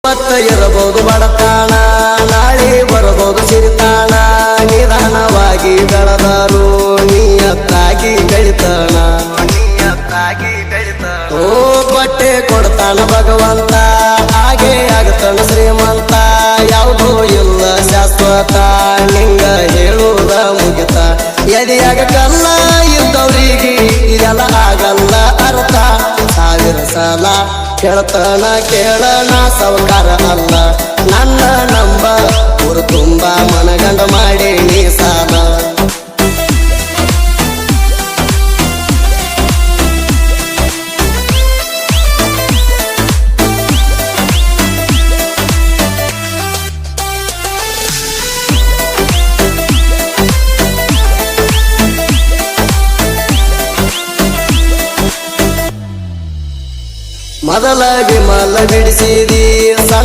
ಮತ್ತ ಇರಬಹುದು ಬಡತಾಣ ನಾಳೆ ಬರಬಹುದು ಸಿರಿತಾಣ ನಿಧಾನವಾಗಿ ಬೆಳೆದರು ನಿಯತ್ತಾಗಿ ಬೆಳಿತಾಣ ಓ ಬಟ್ಟೆ ಕೊಡ್ತಾನ ಭಗವಂತ ಹಾಗೆ ಆಗತಾನ ಶ್ರೀಮಂತ ಯಾವುದೂ ಇಲ್ಲ ಶಾಶ್ವತ ನಿಂಗ ಹೇಳುವುದ ಮುಗಿತ ಎದೆಯಾಗ ಕಲ್ಲ ಇದ್ದವ್ರಿಗೆ ಇದೆಲ್ಲ ಆಗಲ್ಲ ಅರ್ಥ ಸಾವಿರ ಸಲ ಕೇಳ್ತಾನ ಕೇಳಣ ಸವಕಾರ ಅಲ್ಲ ನನ್ನ ನಂಬ ಊರು ತುಂಬ ಮನಗಂಡ ಮಾಡಿ ನೀ ಸಾಲ ಮೊದಲ ವಿಮಲ ಬಿಡಿಸಿದಿ